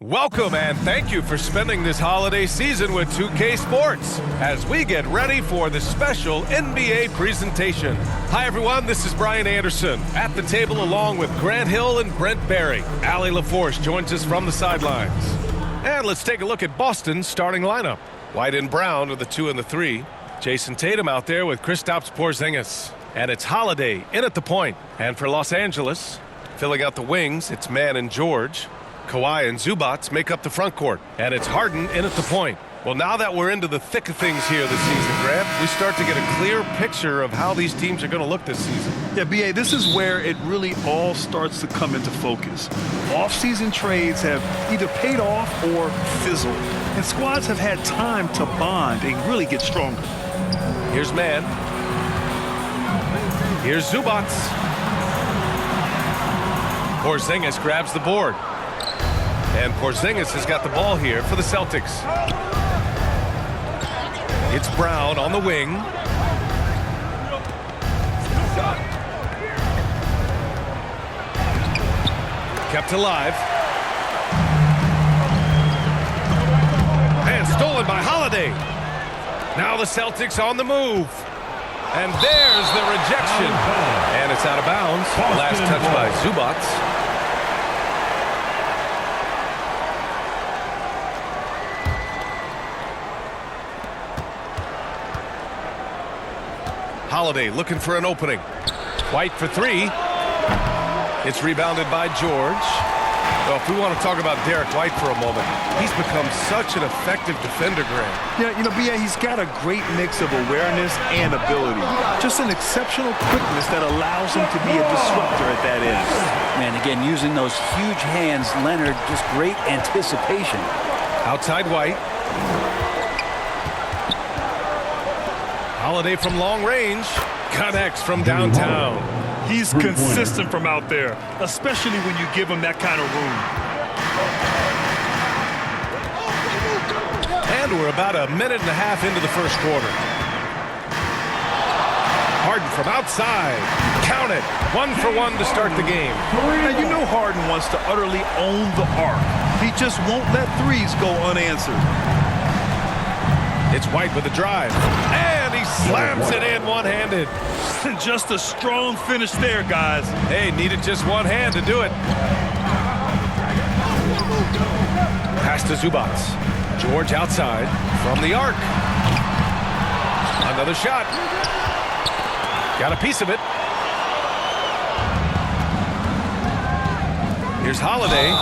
Welcome and thank you for spending this holiday season with 2K Sports as we get ready for the special NBA presentation. Hi everyone, this is Brian Anderson at the table along with Grant Hill and Brent Barry. Allie LaForce joins us from the sidelines. And let's take a look at Boston's starting lineup. White and Brown are the 2 and the 3. Jason Tatum out there with Kristaps Porzingis. And it's Holiday in at the point. And for Los Angeles, filling out the wings, it's Mann and George. Kawhi and Zubac make up the front court, and it's Harden in at the point. Well, now that we're into the thick of things here this season, Grant, we start to get a clear picture of how these teams are going to look this season. Yeah, B.A., this is where it really all starts to come into focus. Off-season trades have either paid off or fizzled, and squads have had time to bond and really get stronger. Here's Mann. Here's Zubac. Porzingis grabs the board. And Porzingis has got the ball here for the Celtics. It's Brown on the wing. Kept alive. And stolen by Holiday. Now the Celtics on the move. And there's the rejection. And it's out of bounds. Last touch by Zubac. Holiday looking for an opening. White for 3. It's rebounded by George. Well, if we want to talk about Derek White for a moment, he's become such an effective defender, Grant. Yeah, B.A., he's got a great mix of awareness and ability. Just an exceptional quickness that allows him to be a disruptor at that end. Man, again, using those huge hands, Leonard, just great anticipation. Outside White. Holiday from long range, connects from downtown. He's consistent from out there, especially when you give him that kind of room. And we're about a minute and a half into the first quarter. Harden from outside, count it, 1 for 1 to start the game. Now, you know Harden wants to utterly own the arc. He just won't let threes go unanswered. It's White with a drive, and he slams it in one-handed. Just a strong finish there, guys. Hey, needed just one hand to do it. Pass to Zubac. George outside from the arc. Another shot. Got a piece of it. Here's Holiday.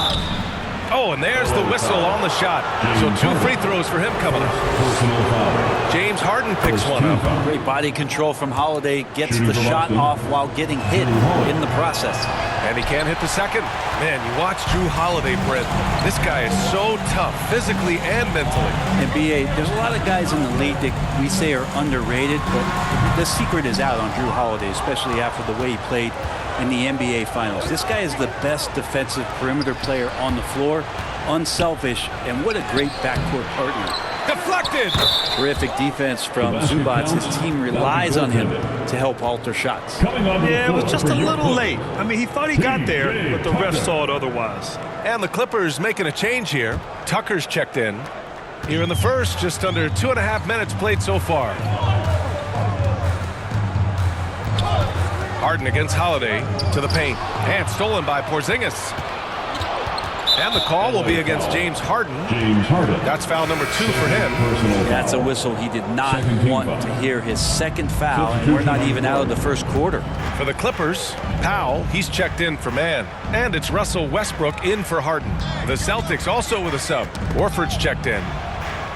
Oh, and there's the whistle on the shot. So 2 free throws for him coming up. James Harden picks one up. Great body control from Holiday. Gets the shot off while getting hit in the process. And he can't hit the second. Man, you watch Jrue Holiday, Brent. This guy is so tough, physically and mentally. And B.A., there's a lot of guys in the league that we say are underrated, but the secret is out on Jrue Holiday, especially after the way he played in the NBA Finals. This guy is the best defensive perimeter player on the floor, unselfish, and what a great backcourt partner. Deflected! Terrific defense from Zubac. His team relies on him to help alter shots. Yeah, it was just a little late. I mean, he thought he got there, but the ref saw it otherwise. And the Clippers making a change here. Tucker's checked in. Here in the first, just under 2.5 minutes played so far. Harden against Holiday to the paint. And stolen by Porzingis. And the call will be against James Harden. That's foul number 2 for him. That's a whistle. He did not want to hear his second foul, and we're not even out of the first quarter. For the Clippers, Powell, he's checked in for Mann. And it's Russell Westbrook in for Harden. The Celtics also with a sub. Horford's checked in.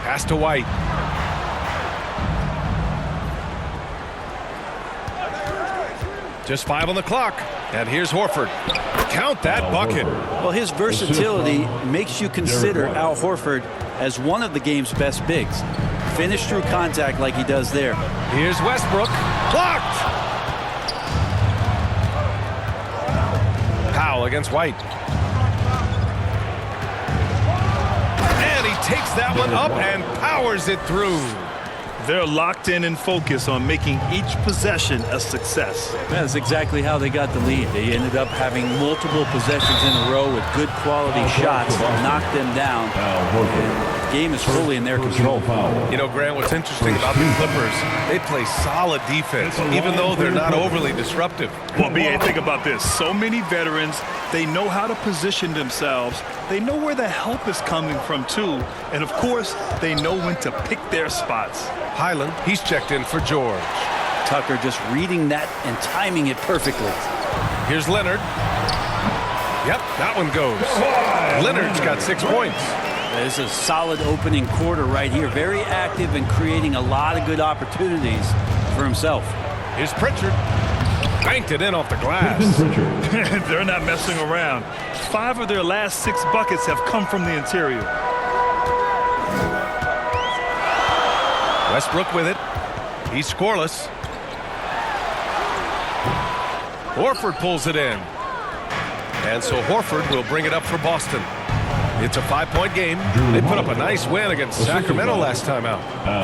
Pass to White. Just 5 on the clock. And here's Horford. Count that bucket. Well, his versatility makes you consider Al Horford as one of the game's best bigs. Finish through contact like he does there. Here's Westbrook. Blocked! Powell against White. And he takes that one up and powers it through. They're locked in and focused on making each possession a success. That's exactly how they got the lead. They ended up having multiple possessions in a row with good quality shots that knocked them down. And the game is fully in their control. You know, Grant, what's interesting about the Clippers, they play solid defense, even though they're not overly disruptive. Well, B.A., think about this. So many veterans, they know how to position themselves. They know where the help is coming from, too. And, of course, they know when to pick their spots. Highland, he's checked in for George. Tucker just reading that and timing it perfectly. Here's Leonard. Yep, that one goes. Leonard's got 6 points. This is a solid opening quarter right here. Very active and creating a lot of good opportunities for himself. Here's Pritchard. Banked it in off the glass. They're not messing around. 5 of their last 6 buckets have come from the interior. Westbrook with it. He's scoreless. Horford pulls it in. And so Horford will bring it up for Boston. It's a 5-point game. They put up a nice win against Sacramento last time out.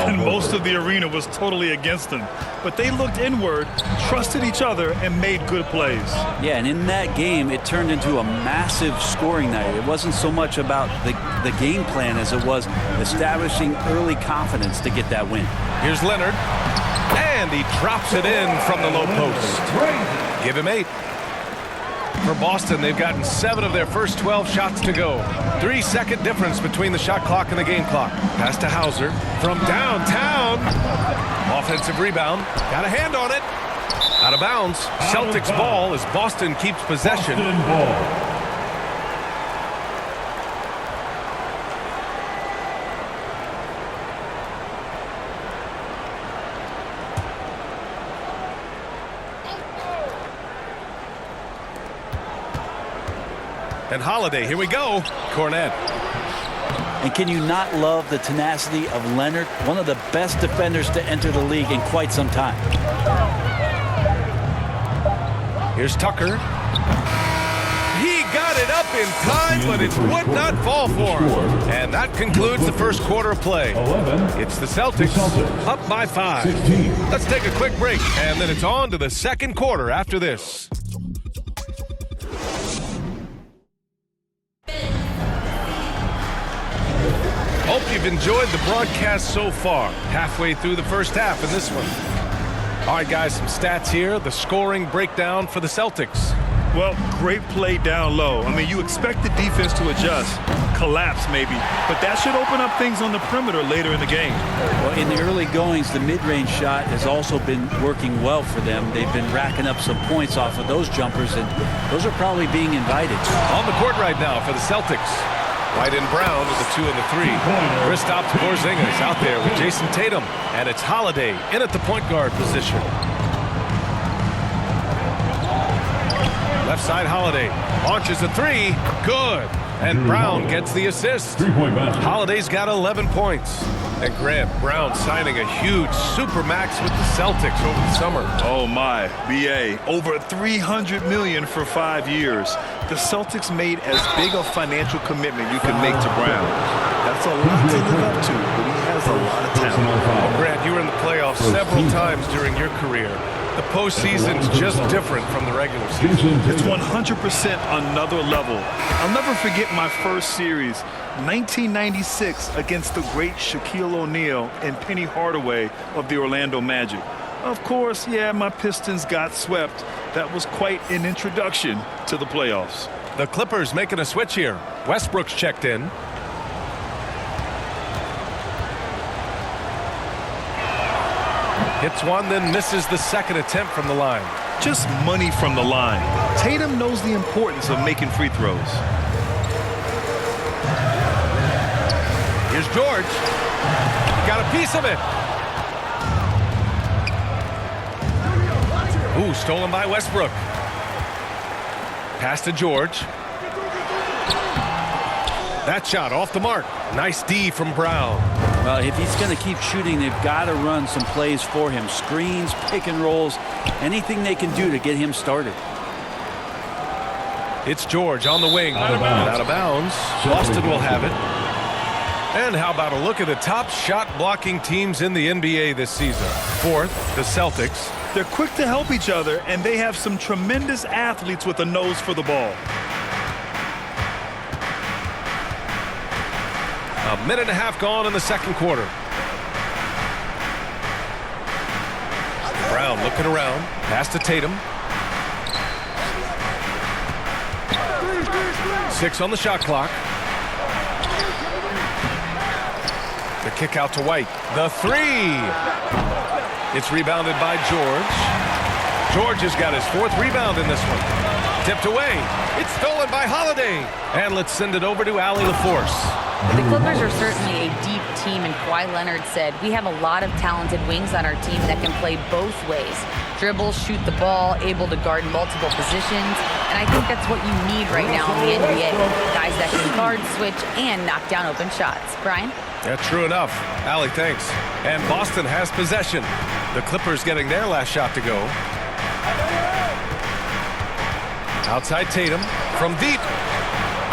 And most of the arena was totally against them. But they looked inward, trusted each other, and made good plays. Yeah, and in that game, it turned into a massive scoring night. It wasn't so much about the game plan as it was establishing early confidence to get that win. Here's Leonard. And he drops it in from the low post. Give him 8. For Boston, they've gotten 7 of their first 12 shots to go. 3-second difference between the shot clock and the game clock. Pass to Hauser from downtown. Offensive rebound. Got a hand on it. Out of bounds. Celtics ball as Boston keeps possession. And Holiday, here we go. Cornet. And can you not love the tenacity of Leonard? One of the best defenders to enter the league in quite some time. Here's Tucker. He got it up in time, but it would not fall for him. And that concludes the first quarter of play. It's the Celtics up by 5. Let's take a quick break, and then it's on to the second quarter after this. Hope you've enjoyed the broadcast so far. Halfway through the first half in this one. All right, guys, some stats here. The scoring breakdown for the Celtics. Well, great play down low. I mean, you expect the defense to adjust, collapse maybe, but that should open up things on the perimeter later in the game. Well, in the early goings, the mid-range shot has also been working well for them. They've been racking up some points off of those jumpers, and those are probably being invited. On the court right now for the Celtics. White and Brown with the 2 and the 3. Kristaps Porzingis out there with Jason Tatum. And it's Holiday in at the point guard position. Left side Holiday. Launches a 3. Good. And Brown gets the assist. Holiday's got 11 points. And Grant, Brown signing a huge supermax with the Celtics over the summer. Oh my, B.A. Over $300 million for 5 years. The Celtics made as big a financial commitment you can make to Brown. That's a lot to live up to, but he has a lot of talent. Oh, Grant, you were in the playoffs several times during your career. The postseason's just different from the regular season. It's 100% another level. I'll never forget my first series, 1996, against the great Shaquille O'Neal and Penny Hardaway of the Orlando Magic. Of course, yeah, my Pistons got swept. That was quite an introduction to the playoffs. The Clippers making a switch here. Westbrook's checked in. Hits one, then misses the second attempt from the line. Just money from the line. Tatum knows the importance of making free throws. Here's George. Got a piece of it. Ooh, stolen by Westbrook. Pass to George. That shot off the mark. Nice D from Brown. Well, if he's going to keep shooting, they've got to run some plays for him. Screens, pick and rolls, anything they can do to get him started. It's George on the wing. Out of bounds. Boston will have it. And how about a look at the top shot blocking teams in the NBA this season? Fourth, the Celtics. They're quick to help each other, and they have some tremendous athletes with a nose for the ball. A minute and a half gone in the second quarter. Brown looking around. Pass to Tatum. 6 on the shot clock. The kick out to White. The three. It's rebounded by George. George has got his 4th rebound in this one. Tipped away. It's stolen by Holiday. And let's send it over to Allie LaForce. The Clippers are certainly a deep team, and Kawhi Leonard said, we have a lot of talented wings on our team that can play both ways. Dribble, shoot the ball, able to guard multiple positions. And I think that's what you need right now in the NBA. Guys that can guard, switch, and knock down open shots. Brian? That's true enough. Allie, thanks. And Boston has possession. The Clippers getting their last shot to go. Outside Tatum from deep.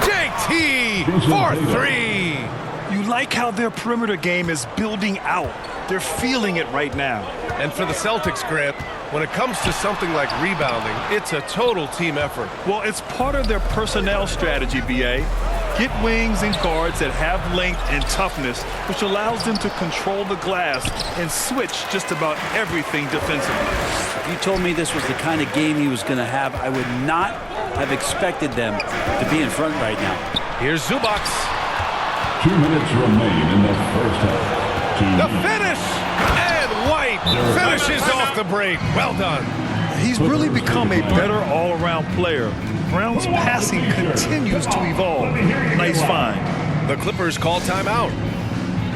JT for 3. You like how their perimeter game is building out. They're feeling it right now. And for the Celtics, Grant, when it comes to something like rebounding, it's a total team effort. Well, it's part of their personnel strategy, B.A. Get wings and guards that have length and toughness, which allows them to control the glass and switch just about everything defensively. If you told me this was the kind of game he was going to have, I would not have expected them to be in front right now. Here's Zubac. 2 minutes remain in the first half. The finish! And White finishes off the break. Well done. He's really become a better all-around player. Brown's passing continues to evolve. Nice find. The Clippers call timeout.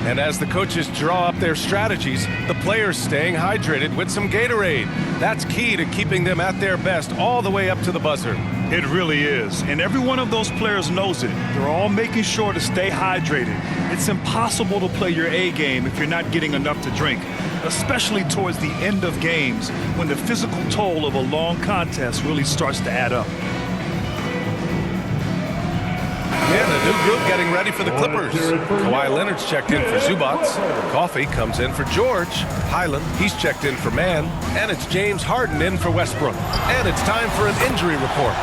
And as the coaches draw up their strategies, the players staying hydrated with some Gatorade. That's key to keeping them at their best all the way up to the buzzer. It really is. And every one of those players knows it. They're all making sure to stay hydrated. It's impossible to play your A game if you're not getting enough to drink, especially towards the end of games when the physical toll of a long contest really starts to add up. And a new group getting ready for the Clippers. Kawhi Leonard's checked in for Zubac. Coffee comes in for George. Highland, he's checked in for Mann. And it's James Harden in for Westbrook. And it's time for an injury report.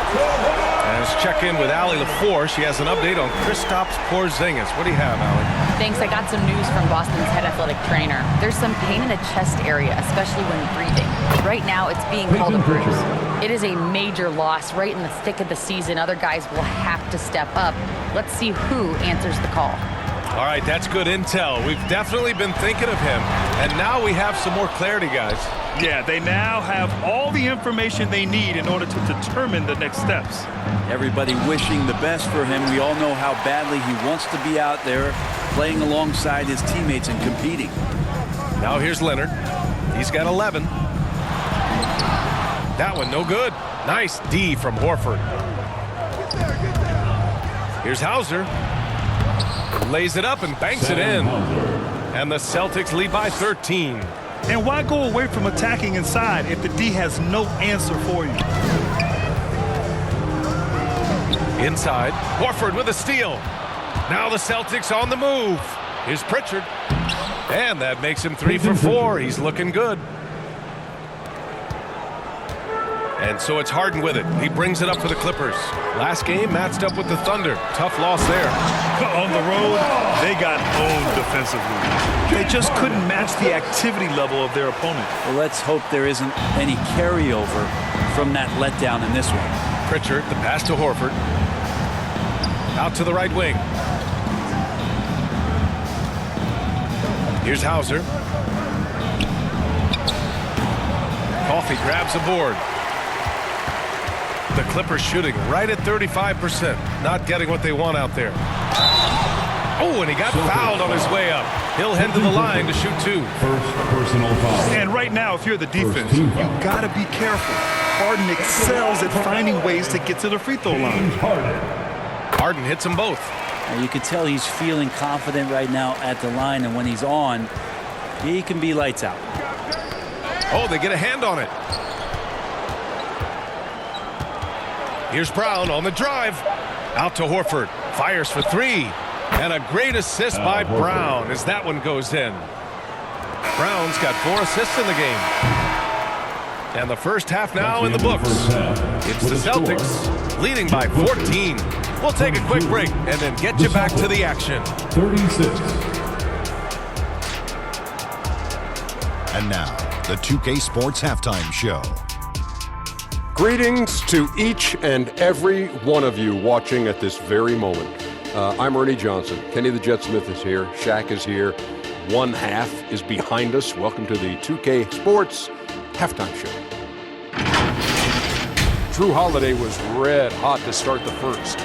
And let's check in with Allie LaForce. She has an update on Kristaps Porzingis. What do you have, Allie? Thanks. I got some news from Boston's head athletic trainer. There's some pain in the chest area, especially when breathing. Right now, it's being called a bruise. It is a major loss right in the thick of the season. Other guys will have to step up. Let's see who answers the call. All right, that's good intel. We've definitely been thinking of him. And now we have some more clarity, guys. Yeah, they now have all the information they need in order to determine the next steps. Everybody wishing the best for him. We all know how badly he wants to be out there playing alongside his teammates and competing. Now here's Leonard. He's got 11. That one no good. Nice D from Horford. Here's Hauser. Lays it up and banks it in. And the Celtics lead by 13. And why go away from attacking inside if the D has no answer for you? Inside, Horford with a steal. Now the Celtics on the move. Here's Pritchard. And that makes him 3 for 4. He's looking good. And so it's Harden with it. He brings it up for the Clippers. Last game matched up with the Thunder. Tough loss there. On the road, they got owned defensively. They just couldn't match the activity level of their opponent. Well, let's hope there isn't any carryover from that letdown in this one. Pritchard, the pass to Horford. Out to the right wing. Here's Hauser. Coffee grabs a board. The Clippers shooting right at 35%. Not getting what they want out there. Oh, and he got fouled on his way up. He'll head to the line to shoot 2. First personal foul. And right now, if you're the defense, you got to be careful. Harden excels at finding ways to get to the free throw line. Harden hits them both. And you can tell he's feeling confident right now at the line, and when he's on, he can be lights out. Oh, they get a hand on it. Here's Brown on the drive. Out to Horford. Fires for 3. And a great assist by Brown as that one goes in. Brown's got 4 assists in the game. And the first half now in the books. It's the Celtics leading by 14. We'll take a quick break and then get you back to the action. 36. And now, the 2K Sports Halftime Show. Greetings to each and every one of you watching at this very moment. I'm Ernie Johnson. Kenny the Jet Smith is here. Shaq is here. One half is behind us. Welcome to the 2K Sports Halftime Show. Drew Holiday was red hot to start the first.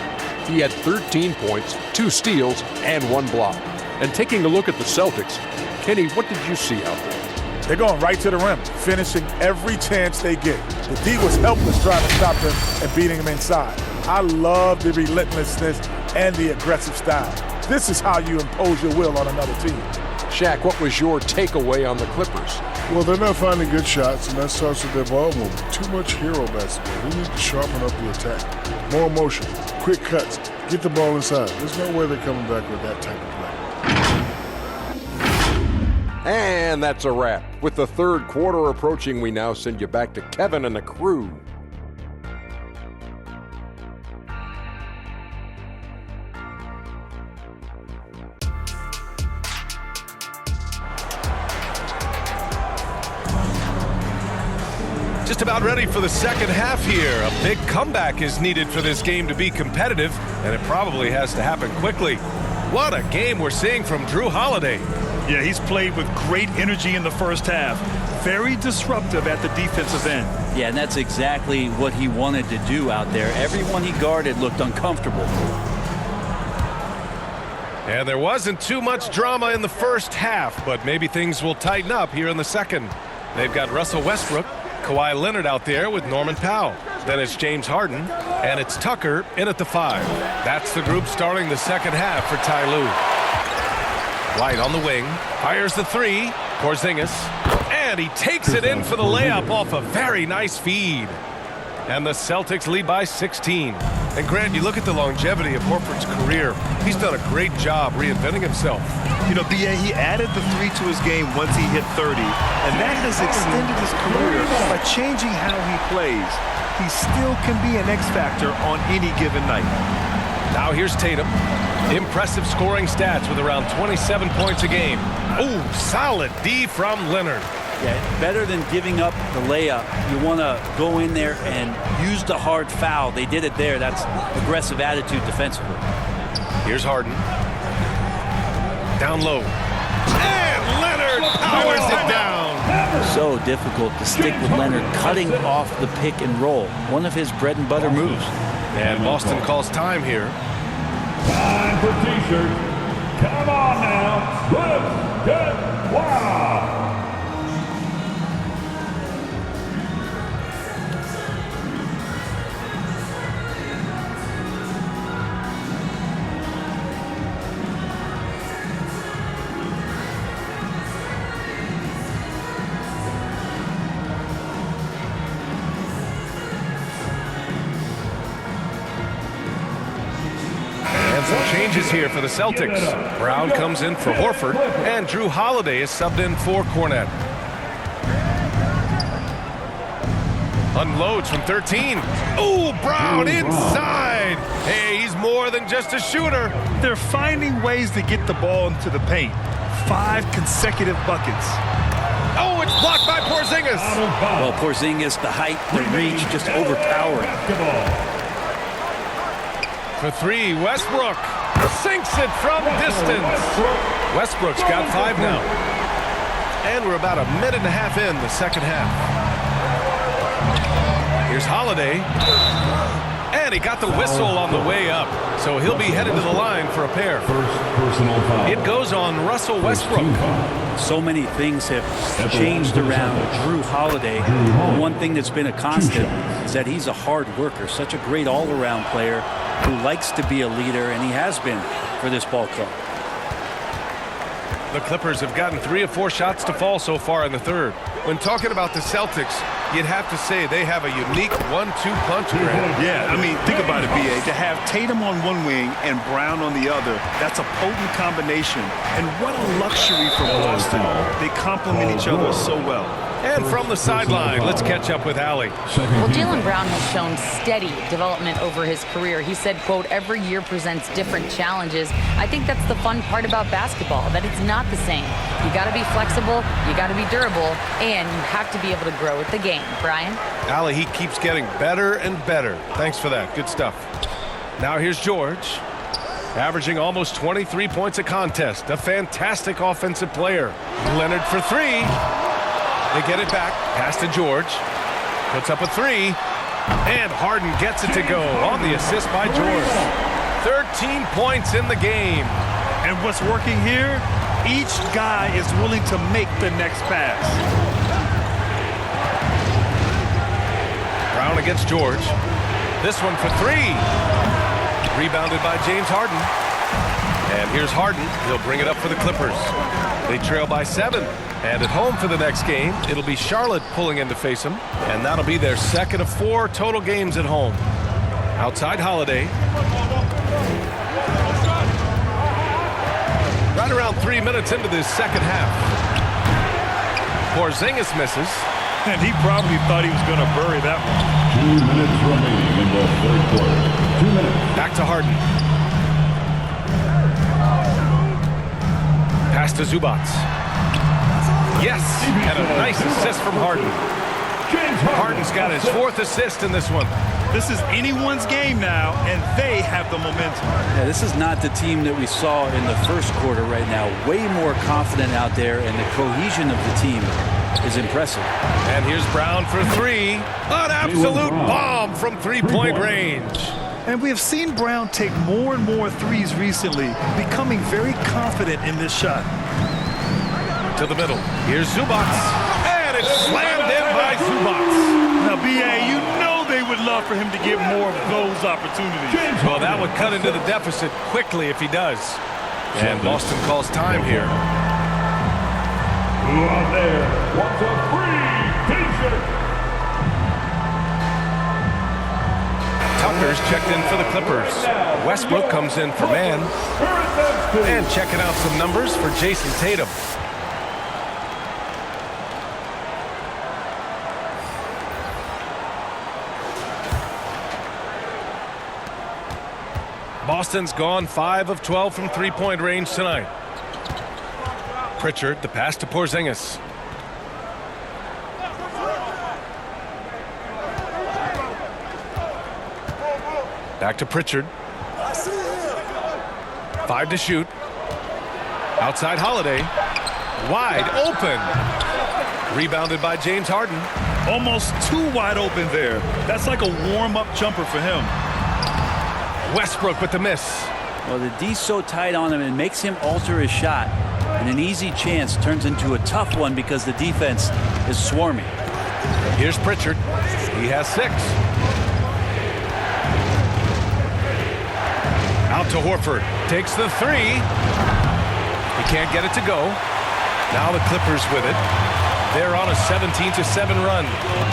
He had 13 points, 2 steals, and 1 block. And taking a look at the Celtics, Kenny, what did you see out there? They're going right to the rim, finishing every chance they get. The D was helpless trying to stop them and beating them inside. I love the relentlessness and the aggressive style. This is how you impose your will on another team. Shaq, what was your takeaway on the Clippers? Well, they're not finding good shots, and that starts with their ball movement. Too much hero basketball. We need to sharpen up the attack. More motion, quick cuts, get the ball inside. There's no way they're coming back with that type of play. And that's a wrap. With the third quarter approaching, we now send you back to Kevin and the crew. Just about ready for the second half here. A big comeback is needed for this game to be competitive, and it probably has to happen quickly. What a game we're seeing from Drew Holiday. Yeah, he's played with great energy in the first half. Very disruptive at the defensive end. Yeah, and that's exactly what he wanted to do out there. Everyone he guarded looked uncomfortable. And there wasn't too much drama in the first half, but maybe things will tighten up here in the second. They've got Russell Westbrook, Kawhi Leonard out there with Norman Powell. Then it's James Harden, and it's Tucker in at the 5. That's the group starting the second half for Ty Lue. White on the wing, fires the 3, Porzingis, and he takes it in for the layup off a very nice feed. And the Celtics lead by 16. And Grant, you look at the longevity of Horford's career. He's done a great job reinventing himself. You know, B.A., he added the 3 to his game once he hit 30, and that has extended his career by changing how he plays. He still can be an X factor on any given night. Now here's Tatum. Impressive scoring stats with around 27 points a game. Ooh, solid D from Leonard. Yeah, better than giving up the layup. You want to go in there and use the hard foul. They did it there. That's aggressive attitude defensively. Here's Harden. Down low. And Leonard powers it down. So difficult to stick with Leonard cutting off the pick and roll. One of his bread and butter moves. And Boston calls time here. Time for T-shirts. Come on now. Let's get wild. Some changes here for the Celtics. Brown comes in for Horford, and Drew Holiday is subbed in for Cornette. Unloads from 13. Ooh, Brown inside. Hey, he's more than just a shooter. They're finding ways to get the ball into the paint. 5 consecutive buckets. Oh, it's blocked by Porzingis. Well, Porzingis, the height, the reach, just overpowering. For 3, Westbrook sinks it from distance. Westbrook's got 5 now. And we're about a minute and a half in the second half. Here's Holiday. And he got the whistle on the way up. So he'll be headed to the line for a pair. First personal foul. It goes on Russell Westbrook. So many things have changed around Drew Holiday. One thing that's been a constant is that he's a hard worker, such a great all-around player who likes to be a leader, and he has been for this ball club. The Clippers have gotten 3 of 4 shots to fall so far in the third. When talking about the Celtics, you'd have to say they have a unique 1-2 punch. Yeah, I mean, think about it, B.A. To have Tatum on one wing and Brown on the other, that's a potent combination. And what a luxury for Boston. They complement each other so well. And from the sideline, let's catch up with Allie. Well, Jaylen Brown has shown steady development over his career. He said, quote, every year presents different challenges. I think that's the fun part about basketball, that it's not the same. You got to be flexible, you got to be durable, and you have to be able to grow with the game. Brian? Allie, he keeps getting better and better. Thanks for that. Good stuff. Now here's George, averaging almost 23 points a contest. A fantastic offensive player. Leonard for three. They get it back. Pass to George. Puts up a three. And Harden gets it to go on the assist by George. 13 points in the game. And what's working here? Each guy is willing to make the next pass. Brown against George. This one for three. Rebounded by James Harden. And here's Harden. He'll bring it up for the Clippers. They trail by 7. And at home for the next game, it'll be Charlotte pulling in to face them. And that'll be their second of 4 total games at home. Outside Holiday. Right around 3 minutes into this second half. Porzingis misses. And he probably thought he was going to bury that one. 2 minutes remaining in the third quarter. 2 minutes. Back to Harden. Pass to Zubac. Yes, and a nice assist from Harden. Harden's got his 4th assist in this one. This is anyone's game now, and they have the momentum. Yeah, this is not the team that we saw in the first quarter right now. Way more confident out there, and the cohesion of the team is impressive. And here's Brown for three. An absolute bomb from three-point range. And we have seen Brown take more and more threes recently, becoming very confident in this shot. To the middle. Here's Zubac. And it's slammed in by Zubac. Now, B.A., you know they would love for him to get more of those opportunities. Well, that would cut into the deficit quickly if he does. And Boston calls time here. Who out there wants a free t-shirt? Tucker's checked in for the Clippers. Westbrook comes in for man. And checking out some numbers for Jason Tatum. Boston's gone 5 of 12 from three-point range tonight. Pritchard, the pass to Porzingis. Back to Pritchard. 5 to shoot. Outside Holiday. Wide open. Rebounded by James Harden. Almost too wide open there. That's like a warm-up jumper for him. Westbrook with the miss. Well, the D's so tight on him, it makes him alter his shot. And an easy chance turns into a tough one because the defense is swarming. Here's Pritchard. He has 6. Out to Horford. Takes the 3. He can't get it to go. Now the Clippers with it. They're on a 17-7 run.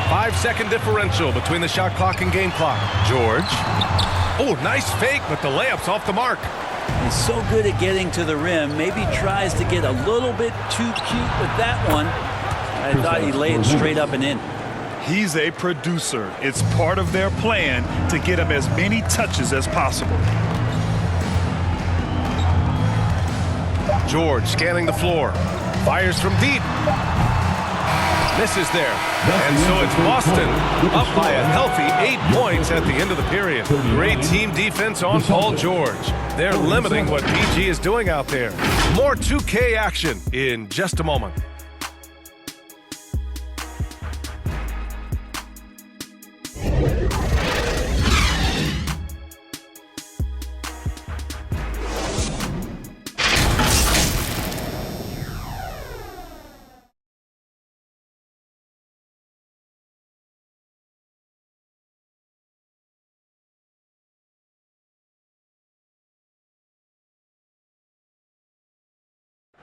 5-second differential between the shot clock and game clock. George. Oh, nice fake, but the layup's off the mark. He's so good at getting to the rim. Maybe tries to get a little bit too cute with that one. I thought he'd lay it straight up and in. He's a producer. It's part of their plan to get him as many touches as possible. George scanning the floor. Fires from deep. Misses there. And so it's Boston up by a healthy 8 points at the end of the period. Great team defense on Paul George. They're limiting what PG is doing out there. More 2K action in just a moment.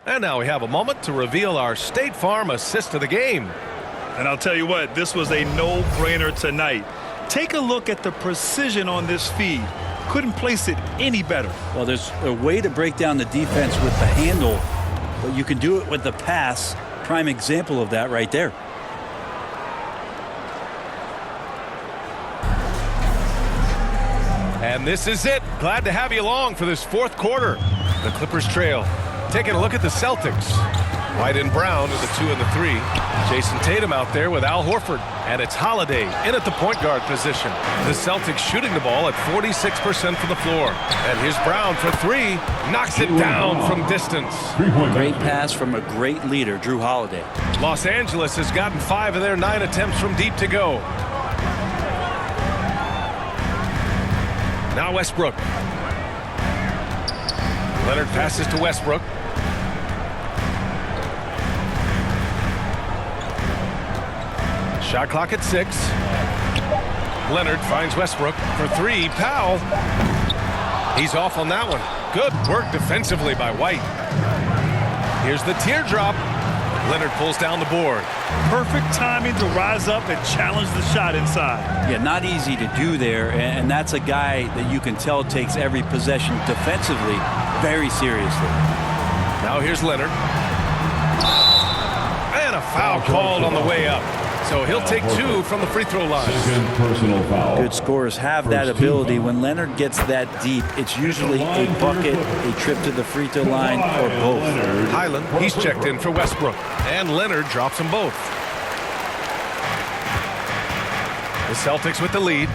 And now we have a moment to reveal our State Farm assist of the game. And I'll tell you what, this was a no-brainer tonight. Take a look at the precision on this feed. Couldn't place it any better. Well, there's a way to break down the defense with the handle, but you can do it with the pass. Prime example of that right there. And this is it. Glad to have you along for this fourth quarter. The Clippers trail. Taking a look at the Celtics. White and Brown in the 2 and the 3. Jason Tatum out there with Al Horford. And it's Holiday in at the point guard position. The Celtics shooting the ball at 46% from the floor. And here's Brown for 3. Knocks it down from distance. Great pass from a great leader, Drew Holiday. Los Angeles has gotten 5 of their 9 attempts from deep to go. Now Westbrook. Leonard passes to Westbrook. Shot clock at 6. Leonard finds Westbrook for 3. Powell. He's off on that one. Good work defensively by White. Here's the teardrop. Leonard pulls down the board. Perfect timing to rise up and challenge the shot inside. Yeah, not easy to do there, and that's a guy that you can tell takes every possession defensively very seriously. Now here's Leonard. And a foul called on the way up. So he'll take 2 from the free throw line. Second personal foul. Good scorers have that ability. When Leonard gets that deep, it's usually a bucket, a trip to the free throw line, or both. Highland, he's checked in for Westbrook. And Leonard drops them both. The Celtics with the lead.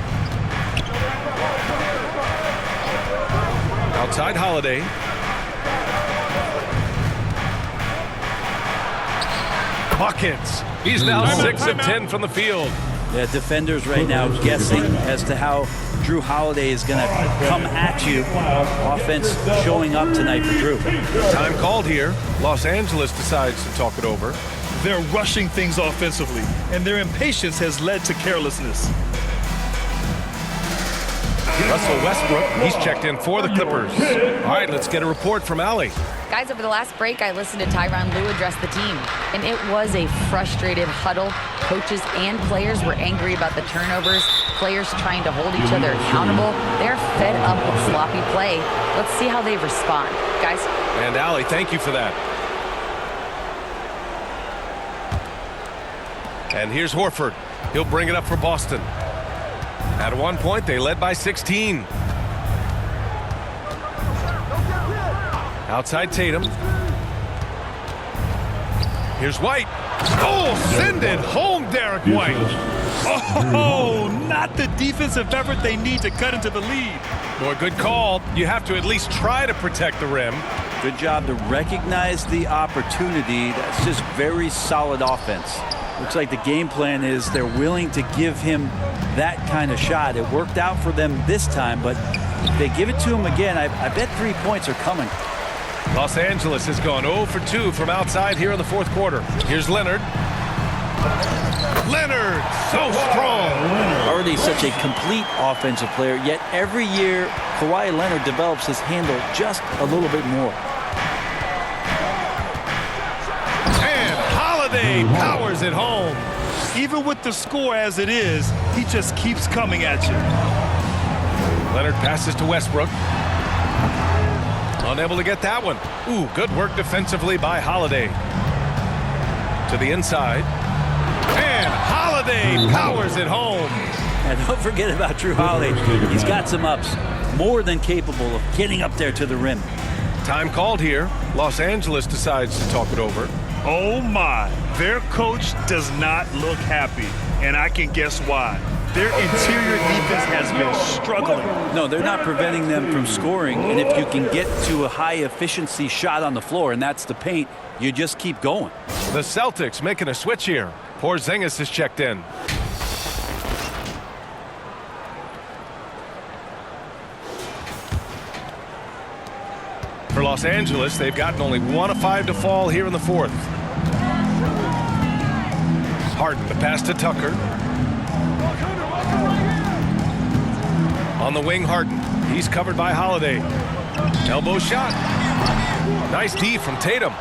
Outside Holiday. Buckets. He's now 6 of 10 from the field. Yeah, defenders right now guessing as to how Drew Holiday is going to come at you. Offense showing up tonight for Drew. Time called here. Los Angeles decides to talk it over. They're rushing things offensively, and their impatience has led to carelessness. Russell Westbrook, he's checked in for the Clippers. All right, let's get a report from Allie. Guys, over the last break, I listened to Tyronn Lue address the team, and it was a frustrated huddle. Coaches and players were angry about the turnovers, players trying to hold each other accountable. They're fed up with sloppy play. Let's see how they respond. Guys? And Allie, thank you for that. And here's Horford. He'll bring it up for Boston. At one point, they led by 16. Outside Tatum. Here's White. Oh, send it home, Derek White. Oh, not the defensive effort they need to cut into the lead. Boy, good call. You have to at least try to protect the rim. Good job to recognize the opportunity. That's just very solid offense. Looks like the game plan is they're willing to give him that kind of shot. It worked out for them this time, but if they give it to him again, I bet 3 points are coming. Los Angeles has gone 0 for 2 from outside here in the fourth quarter. Here's Leonard. Leonard, so strong. Already such a complete offensive player, yet every year Kawhi Leonard develops his handle just a little bit more. And Holiday powers it home. Even with the score as it is, he just keeps coming at you. Leonard passes to Westbrook. Unable to get that one. Ooh, good work defensively by Holiday. To the inside. And Holiday powers it home. And don't forget about Drew Holiday. He's got some ups. More than capable of getting up there to the rim. Time called here. Los Angeles decides to talk it over. Oh my, their coach does not look happy, and I can guess why. Their interior defense has been struggling. No, they're not preventing them from scoring, and if you can get to a high-efficiency shot on the floor, and that's the paint, you just keep going. The Celtics making a switch here. Porzingis is checked in. For Los Angeles, they've gotten only 1 of 5 to fall here in the fourth. Harden, the pass to Tucker. On the wing, Harden. He's covered by Holiday. Elbow shot. Nice D from Tatum.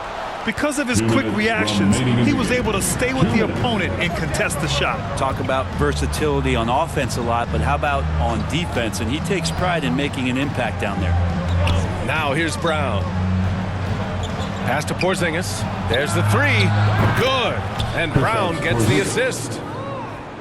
Because of his quick reactions, he was able to stay with the opponent and contest the shot. Talk about versatility on offense a lot, but how about on defense? And he takes pride in making an impact down there. Now here's Brown. Pass to Porzingis. There's the three. Good. And Brown gets the assist.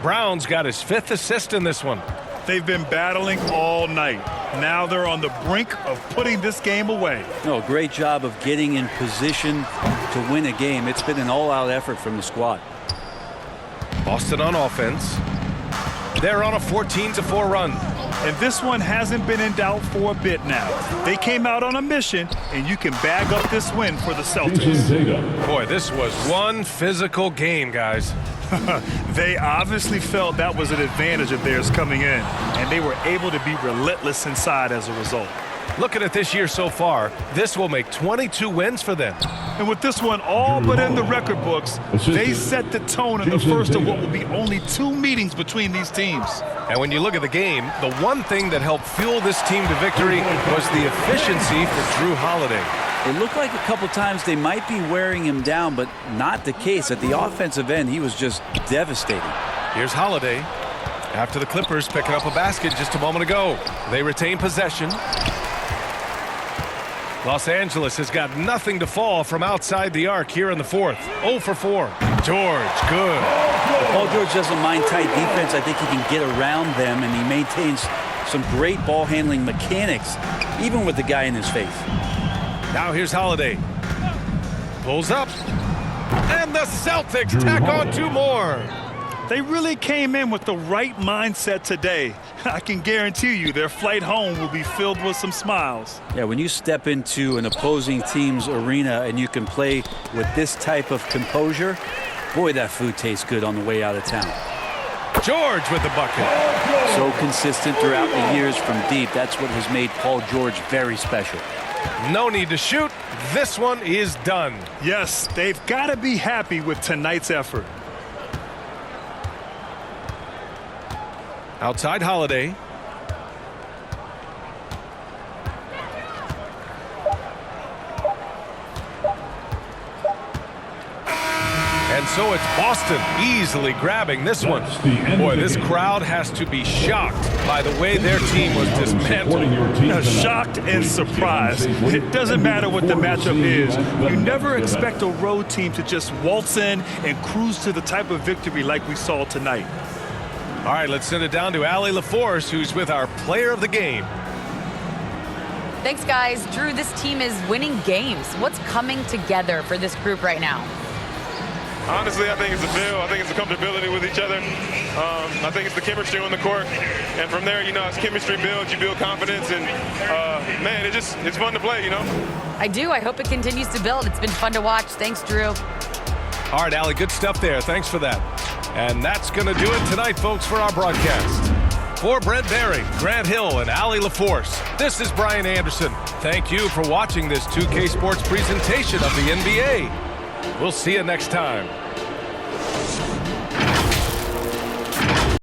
Brown's got his 5th assist in this one. They've been battling all night. Now they're on the brink of putting this game away. No, great job of getting in position to win a game. It's been an all-out effort from the squad. Boston on offense. They're on a 14-4 run. And this one hasn't been in doubt for a bit now. They came out on a mission, and you can bag up this win for the Celtics. Boy, this was one physical game, guys. They obviously felt that was an advantage of theirs coming in, and they were able to be relentless inside as a result. Looking at this year so far, this will make 22 wins for them. And with this one all but in the record books, they set the tone in the first of what will be only 2 meetings between these teams. And when you look at the game, the one thing that helped fuel this team to victory was the efficiency for Drew Holiday. It looked like a couple times they might be wearing him down, but not the case. At the offensive end, he was just devastating. Here's Holiday. After the Clippers picking up a basket just a moment ago. They retain possession. Los Angeles has got nothing to fall from outside the arc here in the 4th. 0 for 4. George, good. If Paul George doesn't mind tight defense, I think he can get around them, and he maintains some great ball handling mechanics, even with the guy in his face. Now here's Holiday. Pulls up. And the Celtics tack on 2 more. They really came in with the right mindset today. I can guarantee you their flight home will be filled with some smiles. Yeah, when you step into an opposing team's arena and you can play with this type of composure, boy, that food tastes good on the way out of town. George with the bucket. So consistent throughout the years from deep. That's what has made Paul George very special. No need to shoot. This one is done. Yes, they've got to be happy with tonight's effort. Outside Holiday. And so it's Boston easily grabbing this one. Boy, this crowd has to be shocked by the way their team was dismantled. Shocked and surprised. It doesn't matter what the matchup is. You never expect a road team to just waltz in and cruise to the type of victory like we saw tonight. All right, let's send it down to Allie LaForce, who's with our player of the game. Thanks, guys. Drew, this team is winning games. What's coming together for this group right now? Honestly, I think it's the feel. I think it's the comfortability with each other. I think it's the chemistry on the court. And from there, as chemistry builds, you build confidence. And, man, it's fun to play, I do. I hope it continues to build. It's been fun to watch. Thanks, Drew. All right, Allie, good stuff there. Thanks for that. And that's going to do it tonight, folks, for our broadcast. For Brent Barry, Grant Hill, and Allie LaForce, this is Brian Anderson. Thank you for watching this 2K Sports presentation of the NBA. We'll see you next time.